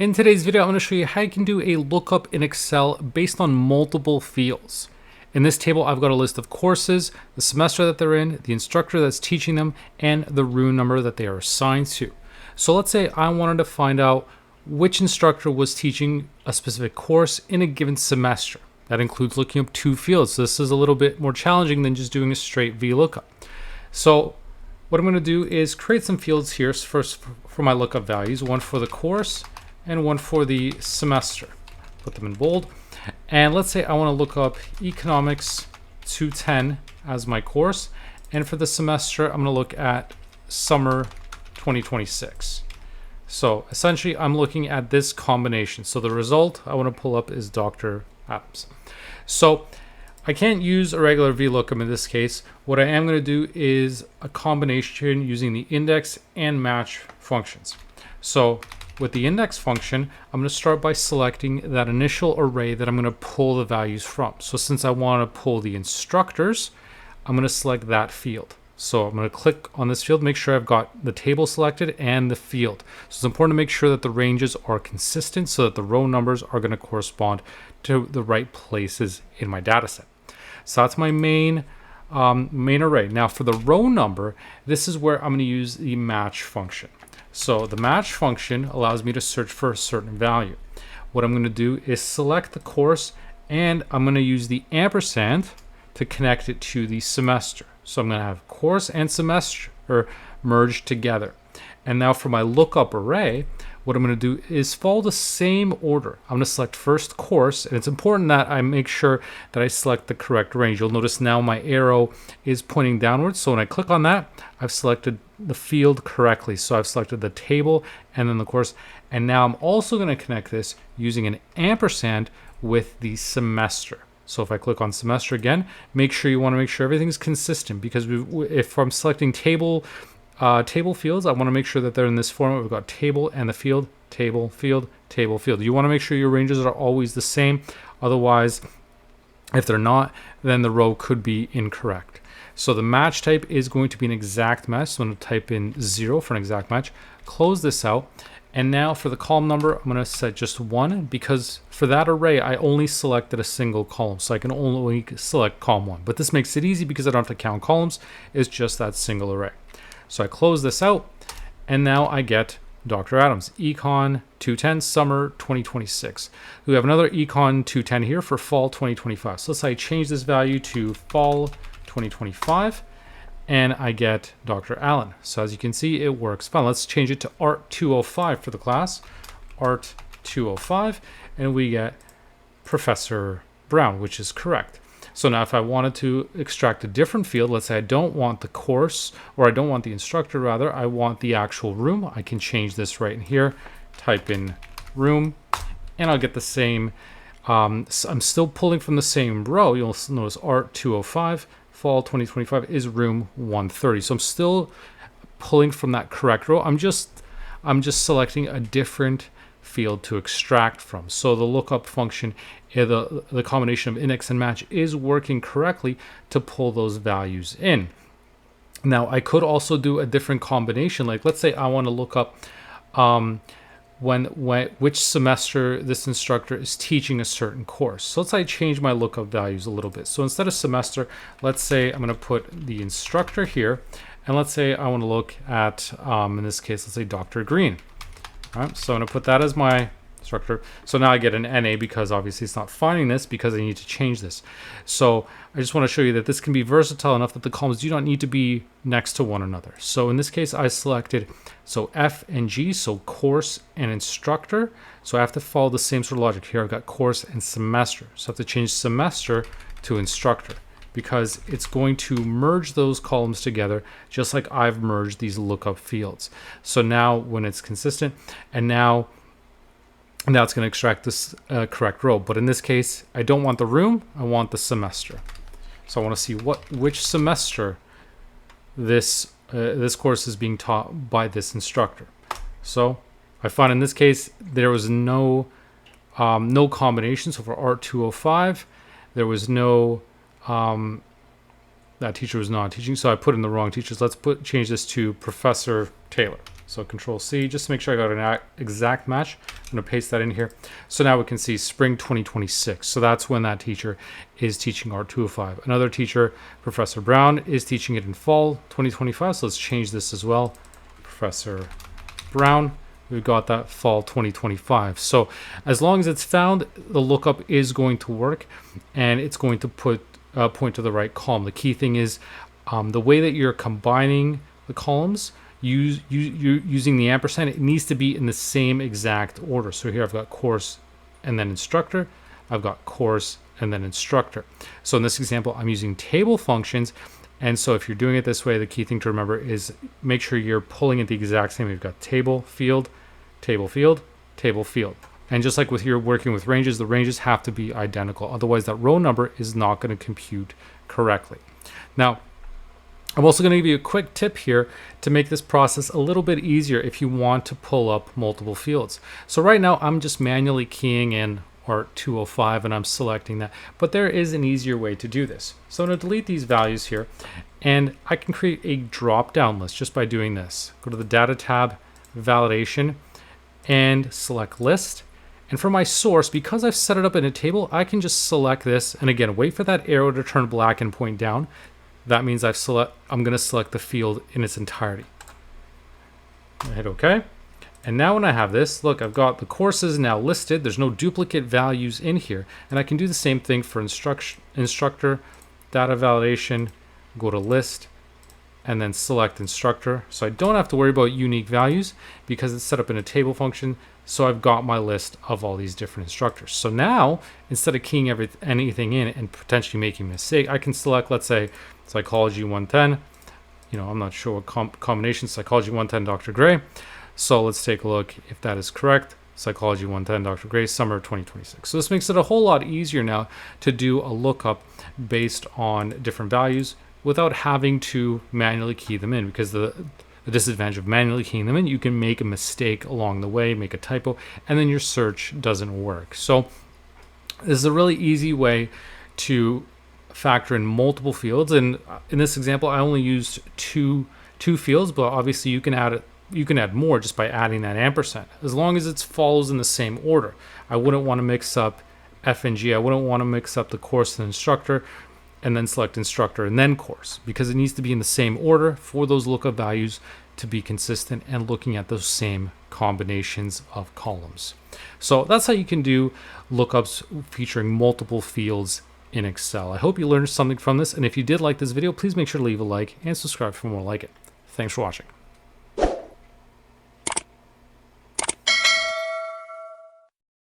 In today's video, I'm going to show you how you can do a lookup in Excel based on multiple fields. In this table, I've got a list of courses, the semester that they're in, the instructor that's teaching them, and the room number that they are assigned to. So let's say I wanted to find out which instructor was teaching a specific course in a given semester. That includes looking up two fields. So this is a little bit more challenging than just doing a straight VLOOKUP. So what I'm going to do is create some fields here first for my lookup values, one for the course and one for the semester. Put them in bold. And let's say I want to look up Economics 210 as my course. And for the semester, I'm going to look at Summer 2026. So essentially, I'm looking at this combination. So the result I want to pull up is Dr. Adams. So I can't use a regular VLOOKUP in this case. What I am going to do is a combination using the index and match functions. So with the index function, I'm going to start by selecting that initial array that I'm going to pull the values from. So since I want to pull the instructors, I'm going to select that field. So I'm going to click on this field, make sure I've got the table selected and the field. So it's important to make sure that the ranges are consistent so that the row numbers are going to correspond to the right places in my data set. So that's my main array. Now for the row number, this is where I'm going to use the match function. So the match function allows me to search for a certain value. What I'm going to do is select the course and I'm going to use the ampersand to connect it to the semester. So I'm going to have course and semester merged together. And now for my lookup array, what I'm going to do is follow the same order. I'm going to select first course, and it's important that I make sure that I select the correct range. You'll notice now my arrow is pointing downwards. So when I click on that, I've selected the field correctly. So I've selected the table and then the course. And now I'm also going to connect this using an ampersand with the semester. So if I click on semester again, make sure you want to make sure everything's consistent, because if I'm selecting table fields, I want to make sure that they're in this format. We've got table and the field, table, field, table, field. You want to make sure your ranges are always the same. Otherwise, if they're not, then the row could be incorrect. So the match type is going to be an exact match. So I'm going to type in 0 for an exact match. Close this out. And now for the column number, I'm going to set just 1, because for that array, I only selected a single column. So I can only select column 1. But this makes it easy because I don't have to count columns. It's just that single array. So I close this out, and now I get Dr. Adams, Econ 210, Summer 2026. We have another Econ 210 here for Fall 2025. So let's say I change this value to Fall 2025, and I get Dr. Allen. So as you can see, it works fine. Let's change it to Art 205 for the class, Art 205, and we get Professor Brown, which is correct. So now if I wanted to extract a different field, let's say I don't want the course, or I don't want the instructor rather, I want the actual room, I can change this right in here, type in room, and I'll get the same, so I'm still pulling from the same row. You'll notice Art 205, Fall 2025 is room 130. So I'm still pulling from that correct row. I'm just selecting a different field to extract from. So the lookup function, the combination of index and match, is working correctly to pull those values in. Now I could also do a different combination. Like let's say I want to look up which semester this instructor is teaching a certain course. So let's say I change my lookup values a little bit. So instead of semester, let's say I'm going to put the instructor here, and let's say I want to look at in this case, let's say Dr. Green. All right, so I'm going to put that as my instructor. So now I get an NA because obviously it's not finding this because I need to change this. So I just want to show you that this can be versatile enough that the columns do not need to be next to one another. So in this case, I selected F and G, so course and instructor. So I have to follow the same sort of logic here. I've got course and semester. So I have to change semester to instructor, because it's going to merge those columns together just like I've merged these lookup fields. So now when it's consistent, and now it's going to extract this correct row. But in this case, I don't want the room, I want the semester. So I want to see which semester this course is being taught by this instructor. So I found in this case there was no combination. So for Art 205, there was no that teacher was not teaching, so I put in the wrong teachers. Let's change this to Professor Taylor. So Control C, just to make sure I got an exact match. I'm going to paste that in here. So now we can see spring 2026. So that's when that teacher is teaching Art 205. Another teacher, Professor Brown, is teaching it in fall 2025. So let's change this as well. Professor Brown, we've got that fall 2025. So as long as it's found, the lookup is going to work, and it's going to point to the right column. The key thing is the way that you're combining the columns, using the ampersand, it needs to be in the same exact order. So here I've got course and then instructor. I've got course and then instructor. So in this example, I'm using table functions. And so if you're doing it this way, the key thing to remember is make sure you're pulling it the exact same. We've got table, field, table, field, table, field. And just like with you're working with ranges, the ranges have to be identical. Otherwise, that row number is not going to compute correctly. Now, I'm also going to give you a quick tip here to make this process a little bit easier if you want to pull up multiple fields. So right now I'm just manually keying in Art 205 and I'm selecting that, but there is an easier way to do this. So I'm going to delete these values here, and I can create a drop down list just by doing this. Go to the data tab, validation, and select list. And for my source, because I've set it up in a table, I can just select this, and again, wait for that arrow to turn black and point down. That means I'm going to select the field in its entirety. I hit OK. And now when I have this, look, I've got the courses now listed. There's no duplicate values in here. And I can do the same thing for instructor, data validation, go to list, and then select instructor. So I don't have to worry about unique values because it's set up in a table function. So I've got my list of all these different instructors. So now, instead of keying anything in and potentially making a mistake, I can select, let's say, Psychology 110. I'm not sure what combination, Psychology 110, Dr. Gray. So let's take a look if that is correct. Psychology 110, Dr. Gray, summer 2026. So this makes it a whole lot easier now to do a lookup based on different values without having to manually key them in, because the disadvantage of manually keying them in, you can make a mistake along the way, make a typo, and then your search doesn't work. So this is a really easy way to factor in multiple fields. And in this example, I only used two fields, but obviously you can add more just by adding that ampersand, as long as it follows in the same order. I wouldn't want to mix up F and G. I wouldn't want to mix up the course and instructor and then select instructor and then course, because it needs to be in the same order for those lookup values to be consistent and looking at those same combinations of columns. So that's how you can do lookups featuring multiple fields in Excel. I hope you learned something from this, and if you did like this video, please make sure to leave a like and subscribe for more like it. Thanks for watching.